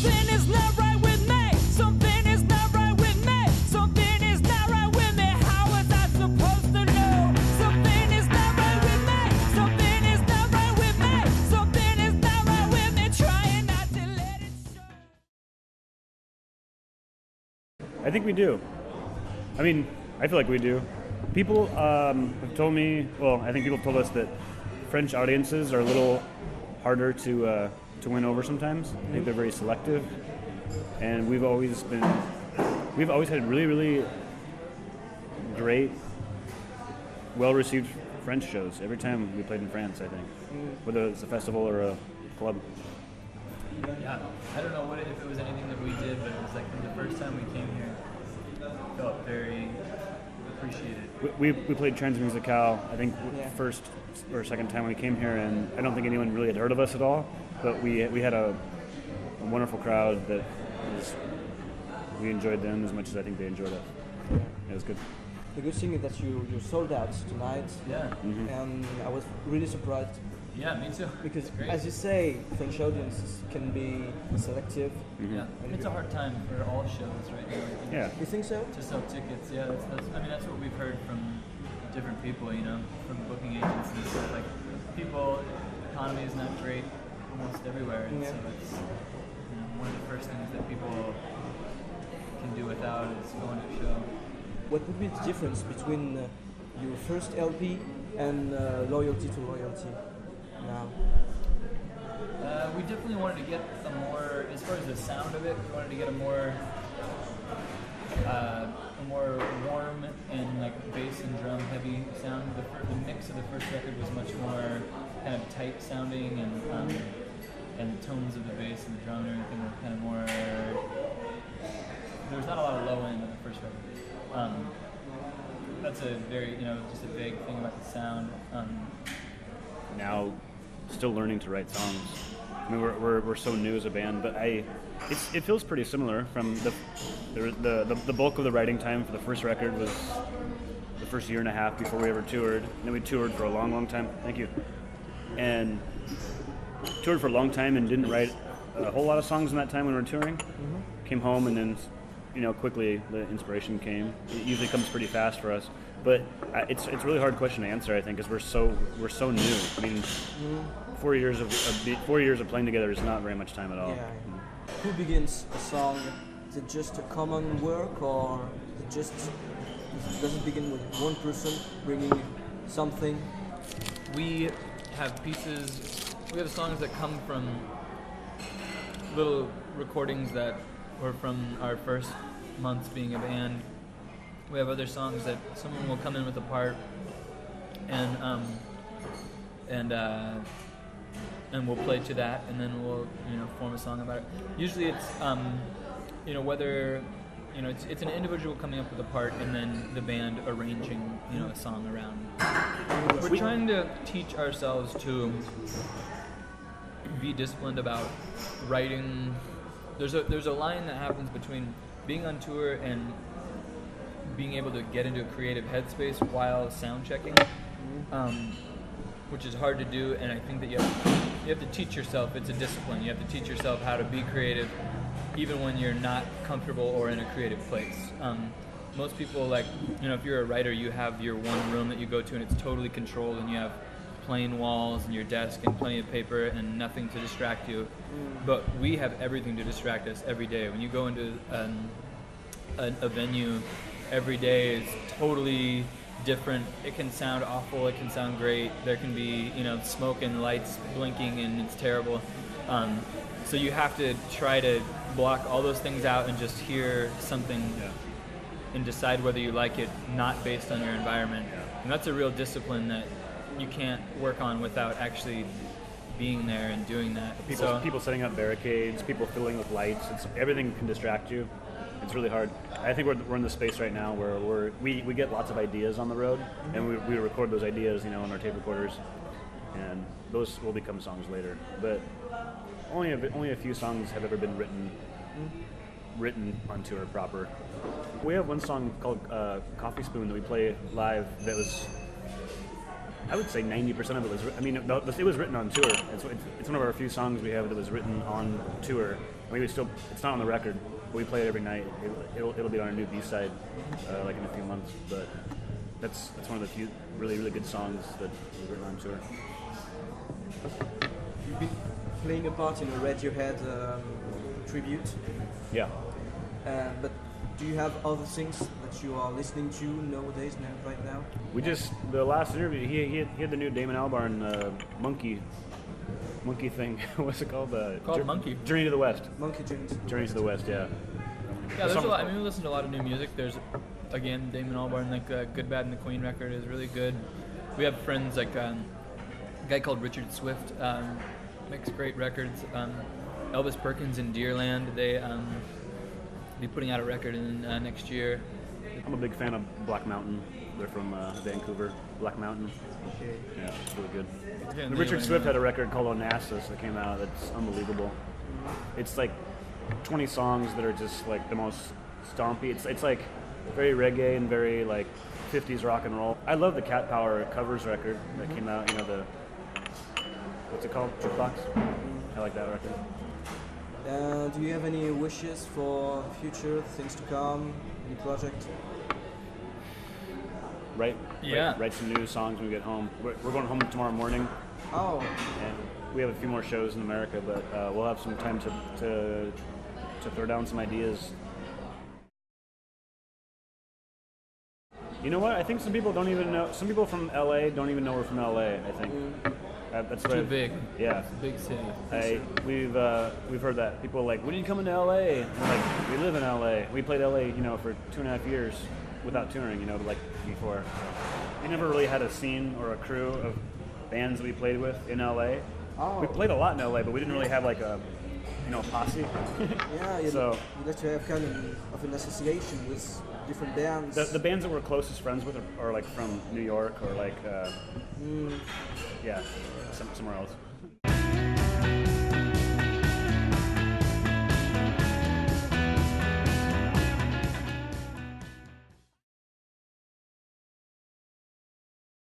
Something is not right with me. Something is not right with me. Something is not right with me. How was I supposed to know? Something is not right with me. Something is not right with me. Something is not right with me. Trying not to let it show. I think we do. I mean, I feel like we do. People have told me, well, I think people have told us that French audiences are a little harder to win over sometimes. I think they're very selective, and we've always had really, really great, well-received French shows every time we played in France, I think, whether it's a festival or a club. Yeah, I don't know if it was anything that we did, but it was like from the first time we came here, it felt very appreciated. We played Transmusicale, I think, first or second time we came here, and I don't think anyone really had heard of us at all, but we had a wonderful crowd that we enjoyed them as much as I think they enjoyed us. It was good. The good thing is that you sold out tonight. Yeah. Mm-hmm. And I was really surprised. Yeah, me too. Because, Great. as you say, French audiences can be selective. Mm-hmm. Yeah, it's a hard time for all shows right now. Yeah. You think so? To sell tickets, yeah. That's what we've heard from different people, from booking agents and stuff. Like, economy is not great almost everywhere, and so it's one of the first things that people can do without is going to a show. What would be the difference between your first LP and Loyalty to Royalty now? We definitely wanted to get a more, as far as the sound of it, we wanted to get a more warm and like bass and drum heavy sound. The mix of the first record was much more kind of tight sounding, and the tones of the bass and the drum and everything were kind of more. There was not a lot of low end on the first record. That's a very just a big thing about the sound. Now, still learning to write songs. I mean, we're so new as a band, but it feels pretty similar. From the bulk of the writing time for the first record was the first year and a half before we ever toured. And then we toured for a long, long time. Thank you. And toured for a long time and didn't write a whole lot of songs in that time when we were touring. Mm-hmm. Came home and then, quickly the inspiration came. It usually comes pretty fast for us. But it's a really hard question to answer, I think, because we're so new. I mean, 4 years of playing together is not very much time at all. Yeah. Who begins a song? Is it just a common work, or does it begin with one person bringing something? We have pieces. We have songs that come from little recordings that were from our first months being a band. We have other songs that someone will come in with a part, and we'll play to that, and then we'll form a song about it. Usually it's whether it's an individual coming up with a part and then the band arranging a song around. We're trying to teach ourselves to be disciplined about writing. There's a line that happens between being on tour and being able to get into a creative headspace while sound checking, which is hard to do, and I think that you have to teach yourself. It's a discipline. You have to teach yourself how to be creative even when you're not comfortable or in a creative place. Most people, if you're a writer, you have your one room that you go to and it's totally controlled, and you have plain walls and your desk and plenty of paper and nothing to distract you. But we have everything to distract us every day. When you go into a venue, every day is totally different. It can sound awful, it can sound great. There can be, smoke and lights blinking and it's terrible. So you have to try to block all those things out and just hear something and decide whether you like it, not based on your environment. And that's a real discipline that you can't work on without actually being there and doing that. People setting up barricades, people filling with lights. Everything can distract you. It's really hard. I think we're in the space right now where we get lots of ideas on the road, and we record those ideas, on our tape recorders, and those will become songs later. But only a few songs have ever been written on tour proper. We have one song called Coffee Spoon that we play live that was I would say 90% of it was. I mean, it was written on tour. It's one of our few songs we have that was written on tour. I mean, it's not on the record, but we play it every night. It'll be on our new B-side, like in a few months. But that's one of the few really good songs that was written on tour. You've been playing a part in a Radiohead tribute, Yeah. but do you have other things that you are listening to nowadays, right now? We just the last interview. He had the new Damon Albarn monkey thing. What's it called? Called Monkey. Journey to the West. Monkey Jones. Journey to the West. Yeah. Yeah, there's a lot. I mean, we listen to a lot of new music. There's, again, Damon Albarn, like Good, Bad, and the Queen record is really good. We have friends like a guy called Richard Swift, makes great records. Elvis Perkins in Deerland, they be putting out a record in next year. I'm a big fan of Black Mountain. They're from Vancouver. Black Mountain. Okay. Yeah, it's really good. Yeah, Richard Swift had a record called Onassis that came out that's unbelievable. It's like 20 songs that are just like the most stompy. It's like very reggae and very like 50s rock and roll. I love the Cat Power covers record that came out, you know, the what's it called? Jukebox? I like that record. Do you have any wishes for future things to come? Any project? Write some new songs when we get home. We're going home tomorrow morning, Oh, and we have a few more shows in America, but we'll have some time to throw down some ideas. You know what? I think some people don't even know. Some people from LA don't even know we're from LA. I think that's Too big. Yeah. It's a big city. We've heard that people are like, when are you coming to LA? And we're like, we live in LA. We played LA, you know, for 2.5 years without touring, you know, like before. So we never really had a scene or a crew of bands that we played with in LA. Oh. We played a lot in LA, but we didn't really have like a, you know, posse. yeah. You like to have kind of an association with different bands. The bands that we're closest friends with are like from New York or like, yeah, somewhere else.